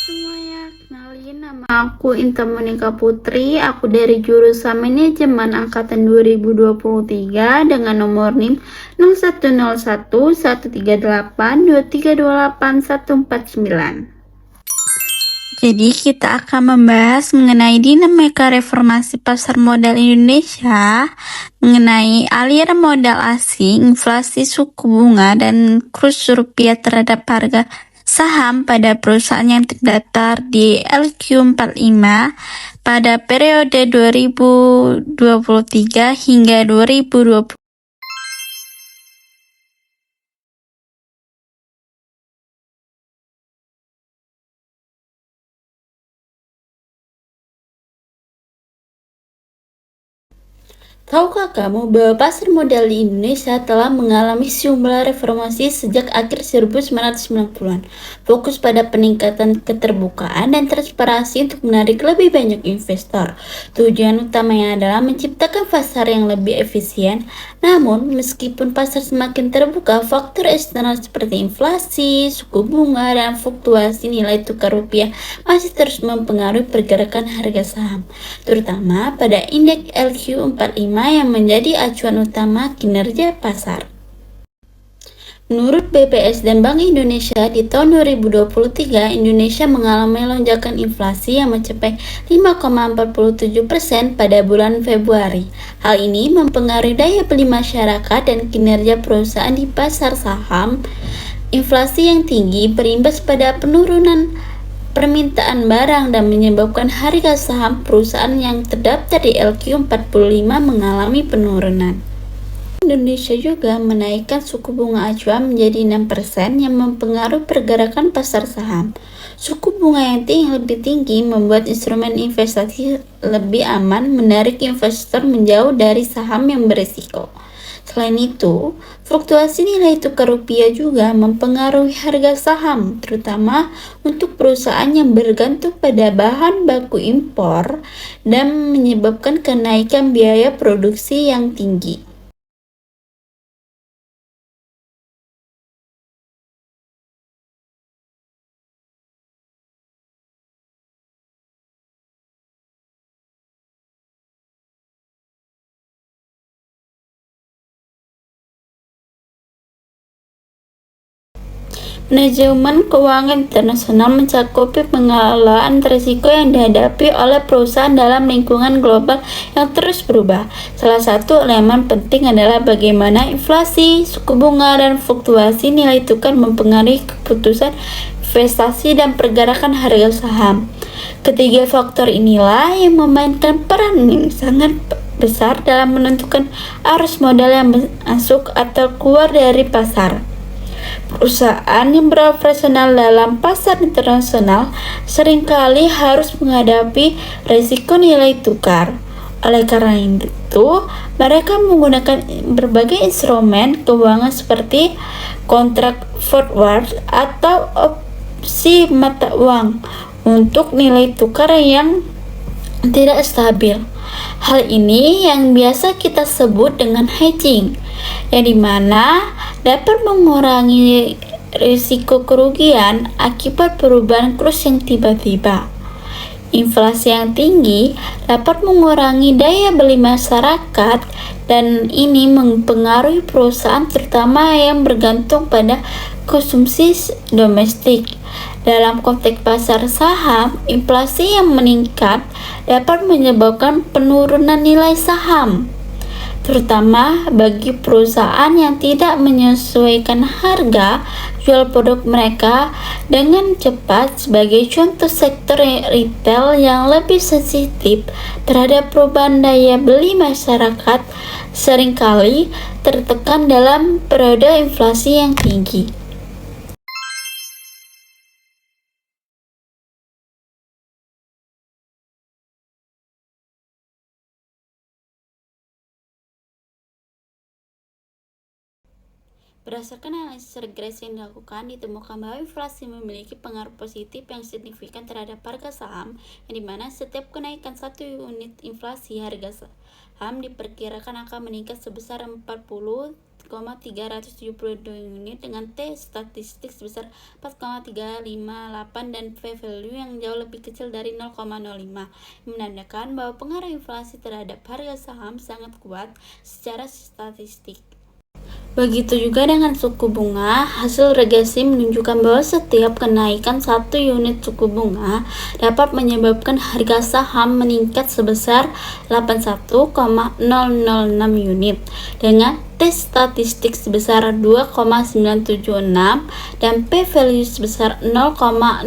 Semuanya, kenalin nama aku Inta Monika Putri. Aku dari jurusan Manajemen Angkatan 2023 dengan nomor NIM 01011382328149. Jadi kita akan membahas mengenai dinamika reformasi pasar modal Indonesia, mengenai aliran modal asing, inflasi suku bunga, dan kurs rupiah terhadap harga saham pada perusahaan yang terdaftar di LQ45 pada periode 2023 hingga 2020. Tahukah kamu bahwa pasar modal di Indonesia telah mengalami sejumlah reformasi sejak akhir 1990-an, fokus pada peningkatan keterbukaan dan transparansi untuk menarik lebih banyak investor. Tujuan utamanya adalah menciptakan pasar yang lebih efisien. Namun, meskipun pasar semakin terbuka, faktor eksternal seperti inflasi, suku bunga, dan fluktuasi nilai tukar rupiah masih terus mempengaruhi pergerakan harga saham, terutama pada indeks LQ45 yang menjadi acuan utama kinerja pasar. Menurut BPS dan Bank Indonesia, di tahun 2023, Indonesia mengalami lonjakan inflasi yang mencapai 5,47% pada bulan Februari. Hal ini mempengaruhi daya beli masyarakat dan kinerja perusahaan di pasar saham. Inflasi yang tinggi berimbas pada penurunan permintaan barang dan menyebabkan harga saham perusahaan yang terdaftar di LQ45 mengalami penurunan. Indonesia juga menaikkan suku bunga acuan menjadi 6% yang mempengaruhi pergerakan pasar saham. Suku bunga yang lebih tinggi membuat instrumen investasi lebih aman, menarik investor menjauh dari saham yang berisiko. Selain itu, fluktuasi nilai tukar rupiah juga mempengaruhi harga saham, terutama untuk perusahaan yang bergantung pada bahan baku impor dan menyebabkan kenaikan biaya produksi yang tinggi. Manajemen keuangan internasional mencakup pengelolaan risiko yang dihadapi oleh perusahaan dalam lingkungan global yang terus berubah. Salah satu elemen penting adalah bagaimana inflasi, suku bunga, dan fluktuasi nilai tukar mempengaruhi keputusan investasi dan pergerakan harga saham. Ketiga faktor inilah yang memainkan peran yang sangat besar dalam menentukan arus modal yang masuk atau keluar dari pasar. Perusahaan yang beroperasional dalam pasar internasional seringkali harus menghadapi risiko nilai tukar. Oleh karena itu, mereka menggunakan berbagai instrumen keuangan seperti kontrak forward atau opsi mata uang untuk nilai tukar yang tidak stabil. Hal ini yang biasa kita sebut dengan hedging, yang dimana dapat mengurangi risiko kerugian akibat perubahan kurs yang tiba-tiba. Inflasi yang tinggi dapat mengurangi daya beli masyarakat dan ini mempengaruhi perusahaan terutama yang bergantung pada konsumsi domestik. Dalam konteks pasar saham, inflasi yang meningkat dapat menyebabkan penurunan nilai saham, terutama bagi perusahaan yang tidak menyesuaikan harga jual produk mereka dengan cepat. Sebagai contoh, sektor retail yang lebih sensitif terhadap perubahan daya beli masyarakat seringkali tertekan dalam periode inflasi yang tinggi. Berdasarkan analisis regresi yang dilakukan, ditemukan bahwa inflasi memiliki pengaruh positif yang signifikan terhadap harga saham, yang dimana setiap kenaikan 1 unit inflasi, harga saham diperkirakan akan meningkat sebesar 40 4,372 unit dengan T statistik sebesar 4,358 dan P-value yang jauh lebih kecil dari 0,05, menandakan bahwa pengaruh inflasi terhadap harga saham sangat kuat secara statistik. Begitu juga dengan suku bunga, hasil regresi menunjukkan bahwa setiap kenaikan 1 unit suku bunga dapat menyebabkan harga saham meningkat sebesar 81,006 unit dengan T statistik sebesar 2,976 dan P-value sebesar 0,005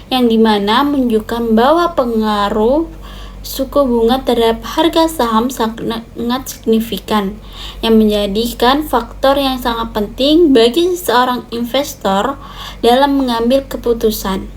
yang dimana menunjukkan bahwa pengaruh suku bunga terhadap harga saham sangat signifikan, yang menjadikan faktor yang sangat penting bagi seorang investor dalam mengambil keputusan.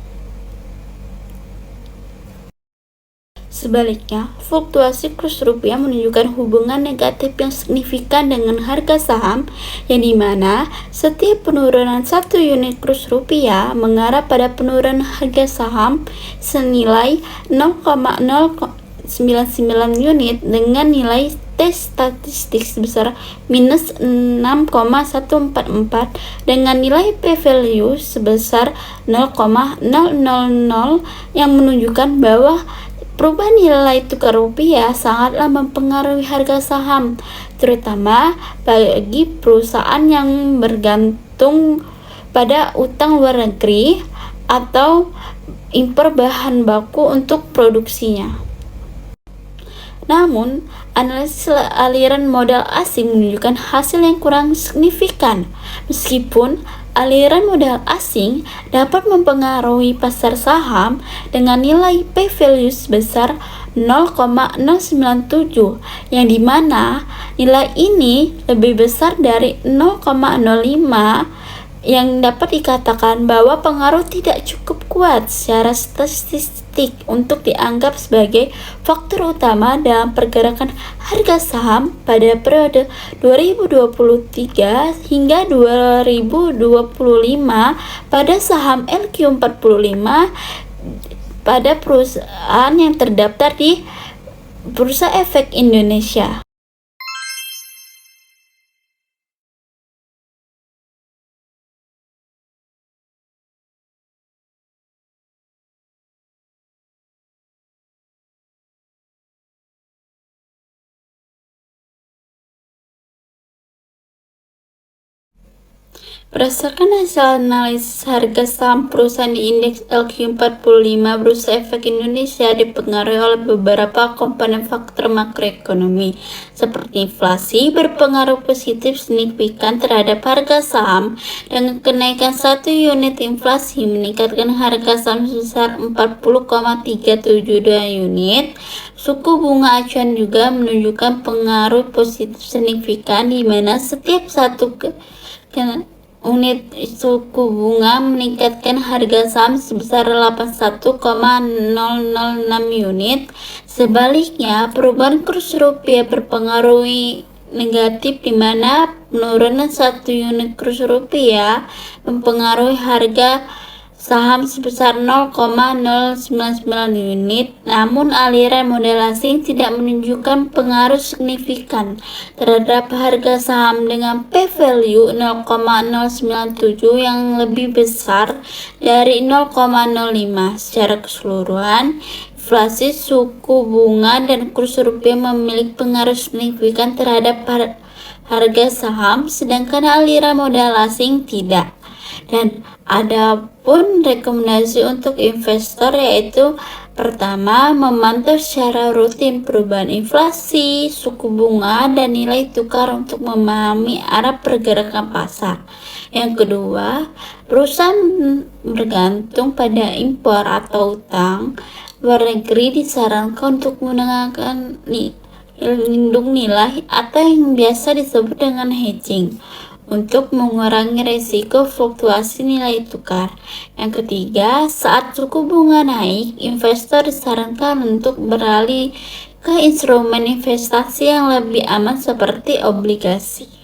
Sebaliknya, fluktuasi kurs rupiah menunjukkan hubungan negatif yang signifikan dengan harga saham, yang dimana setiap penurunan 1 unit kurs rupiah mengarah pada penurunan harga saham senilai 0,099 unit dengan nilai T statistik sebesar minus 6,144 dengan nilai P-value sebesar 0,000 yang menunjukkan bahwa perubahan nilai tukar rupiah sangatlah mempengaruhi harga saham, terutama bagi perusahaan yang bergantung pada utang luar negeri atau impor bahan baku untuk produksinya. Namun, analisis aliran modal asing menunjukkan hasil yang kurang signifikan. Meskipun aliran modal asing dapat mempengaruhi pasar saham dengan nilai P-value sebesar 0,097, yang dimana nilai ini lebih besar dari 0,05, yang dapat dikatakan bahwa pengaruh tidak cukup kuat secara statistik untuk dianggap sebagai faktor utama dalam pergerakan harga saham pada periode 2023 hingga 2025 pada saham LQ45 pada perusahaan yang terdaftar di Bursa Efek Indonesia. Berdasarkan hasil analisis harga saham perusahaan di indeks LQ45, Bursa Efek Indonesia dipengaruhi oleh beberapa komponen faktor makroekonomi, seperti inflasi berpengaruh positif signifikan terhadap harga saham, dengan kenaikan 1 unit inflasi meningkatkan harga saham sebesar 40,372 unit. Suku bunga acuan juga menunjukkan pengaruh positif signifikan, di mana setiap satu unit suku bunga meningkatkan harga saham sebesar 81,006 unit. Sebaliknya, perubahan kurs rupiah berpengaruh negatif, di mana penurunan 1 unit kurs rupiah mempengaruhi harga saham sebesar 0,099 unit. Namun aliran modal asing tidak menunjukkan pengaruh signifikan terhadap harga saham dengan P-value 0,097 yang lebih besar dari 0,05. Secara keseluruhan, inflasi, suku bunga, dan kurs rupiah memiliki pengaruh signifikan terhadap harga saham, sedangkan aliran modal asing tidak. Dan ada pun rekomendasi untuk investor, yaitu pertama, memantau secara rutin perubahan inflasi, suku bunga, dan nilai tukar untuk memahami arah pergerakan pasar. Yang kedua, perusahaan bergantung pada impor atau utang luar negeri disarankan untuk menggunakan lindung nilai atau yang biasa disebut dengan hedging untuk mengurangi risiko fluktuasi nilai tukar. Yang ketiga, saat suku bunga naik, investor disarankan untuk beralih ke instrumen investasi yang lebih aman seperti obligasi.